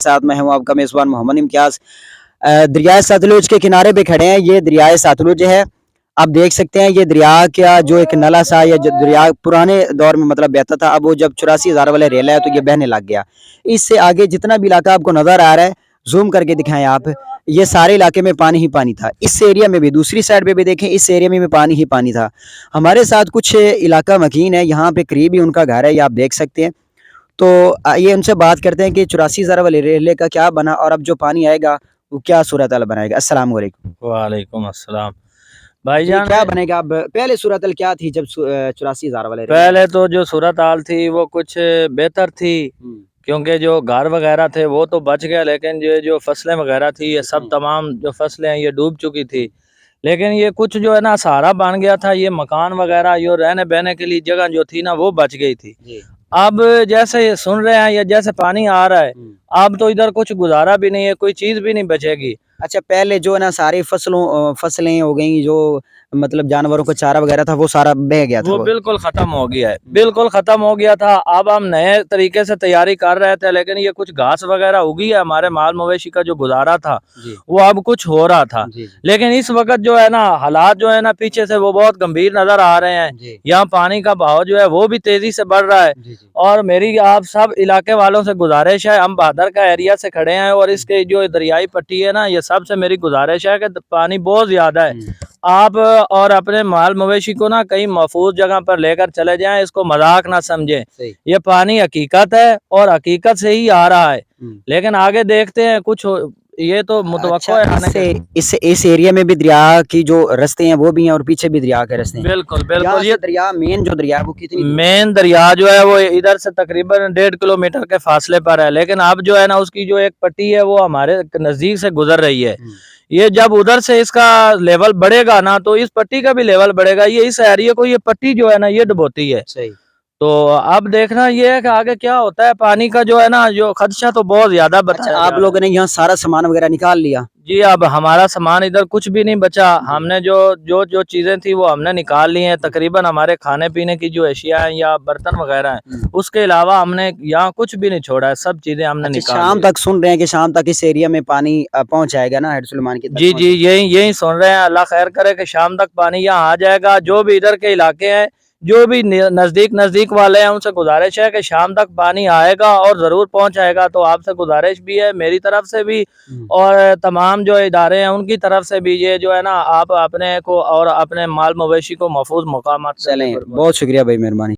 ساتھ میں ہوں آپ کا میزبان محمد امتیاز۔ دریائے ستلج کے کنارے پہ کھڑے ہیں۔ یہ دریائے ستلج ہے، آپ دیکھ سکتے ہیں یہ دریا کا جو ایک نلا سا یا دریا پرانے دور میں مطلب بہتا تھا، اب وہ جب 84,000 والے ریلا ہے تو یہ بہنے لگ گیا۔ اس سے آگے جتنا بھی علاقہ آپ کو نظر آ رہا ہے، زوم کر کے دکھائیں آپ، یہ سارے علاقے میں پانی ہی پانی تھا۔ اس ایریا میں بھی دوسری سائڈ پہ بھی دیکھیں، اس ایریا میں بھی پانی ہی پانی تھا۔ ہمارے ساتھ کچھ علاقہ مکین ہے، یہاں پہ قریب ہی ان کا گھر ہے، یہ آپ دیکھ سکتے ہیں۔ تو یہ ان سے بات کرتے ہیں کہ 84,000 والے ریلے کا کیا بنا اور اب جو پانی آئے گا وہ کیا صورتحال بنائے گا۔ السلام علیکم۔ وعلیکم السلام بھائی جان، کیا بنے گا اب؟ پہلے صورتحال کیا تھی جب 84,000 والے ریلے؟ پہلے تو جو صورتحال تھی وہ کچھ بہتر تھی، کیونکہ جو گھر وغیرہ تھے وہ تو بچ گئے، لیکن یہ جو فصلیں وغیرہ تھی یہ سب تمام جو فصلیں ہیں یہ ڈوب چکی تھی۔ لیکن یہ کچھ جو ہے نا سہارا بن گیا تھا، یہ مکان وغیرہ یہ رہنے بہنے کے لیے جگہ جو تھی نا وہ بچ گئی تھی۔ اب جیسے سن رہے ہیں یا جیسے پانی آ رہا ہے، اب تو ادھر کچھ گزارا بھی نہیں ہے، کوئی چیز بھی نہیں بچے گی۔ اچھا، پہلے جو ہے نا ساری فصلیں ہو گئیں، جو مطلب جانوروں کا چارہ وغیرہ تھا وہ سارا بہ گیا تھا، وہ بالکل ختم ہو گیا ہے، بالکل ختم ہو گیا تھا۔ اب ہم نئے طریقے سے تیاری کر رہے تھے، لیکن یہ کچھ گھاس وغیرہ اگی ہے، ہمارے مال مویشی کا جو گزارا تھا وہ اب کچھ ہو رہا تھا۔ لیکن اس وقت جو ہے نا حالات جو ہے نا پیچھے سے وہ بہت گمبھیر نظر آ رہے ہیں۔ یہاں پانی کا بہاؤ جو ہے وہ بھی تیزی سے بڑھ رہا ہے، اور میری آپ سب علاقے والوں سے گزارش ہے، ہم بہادر کا ایریا سے کھڑے ہیں اور اس کے جو دریائی پٹی ہے نا، یہ سب سے میری گزارش ہے کہ پانی بہت زیادہ ہے، آپ اور اپنے مال مویشی کو نا کہیں محفوظ جگہ پر لے کر چلے جائیں، اس کو مذاق نہ سمجھیں۔ یہ پانی حقیقت ہے اور حقیقت سے ہی آ رہا ہے، لیکن آگے دیکھتے ہیں کچھ یہ تو متوقع ہے۔ اس ایریا میں بھی دریا کی جو رستے ہیں وہ بھی ہیں اور پیچھے بھی دریا کے رستے ہیں۔ بالکل بالکل، یہ دریا مین جو دریا وہ کتنی مین دریا جو ہے وہ ادھر سے تقریباً 1.5 کلومیٹر کے فاصلے پر ہے، لیکن اب جو ہے نا اس کی جو ایک پٹی ہے وہ ہمارے نزدیک سے گزر رہی ہے۔ یہ جب ادھر سے اس کا لیول بڑھے گا نا تو اس پٹی کا بھی لیول بڑھے گا، یہ اس ایریا کو یہ پٹی جو ہے نا یہ ڈبوتی ہے۔ تو اب دیکھنا یہ ہے کہ آگے کیا ہوتا ہے۔ پانی کا جو ہے نا جو خدشہ تو بہت زیادہ بتایا۔ آپ لوگوں نے یہاں سارا سامان وغیرہ نکال لیا؟ جی، اب ہمارا سامان ادھر کچھ بھی نہیں بچا، ہم نے جو چیزیں تھی وہ ہم نے نکال لی ہیں۔ تقریباً ہمارے کھانے پینے کی جو اشیاء ہیں یا برتن وغیرہ ہیں اس کے علاوہ ہم نے یہاں کچھ بھی نہیں چھوڑا ہے، سب چیزیں ہم نے نکال لی۔ شام تک سن رہے ہیں کہ شام تک اس ایریا میں پانی پہنچ جائے گا نا ہیڈ سلیمان کی؟ جی جی، یہی سن رہے ہیں، اللہ خیر کرے کہ شام تک پانی یہاں آ جائے گا۔ جو بھی ادھر کے علاقے ہیں، جو بھی نزدیک والے ہیں، ان سے گزارش ہے کہ شام تک پانی آئے گا اور ضرور پہنچ جائے گا۔ تو آپ سے گزارش بھی ہے، میری طرف سے بھی اور تمام جو ادارے ہیں ان کی طرف سے بھی، یہ جو ہے نا آپ اپنے کو اور اپنے مال مویشی کو محفوظ مقامات۔ چلیں، بہت شکریہ بھائی، مہربانی۔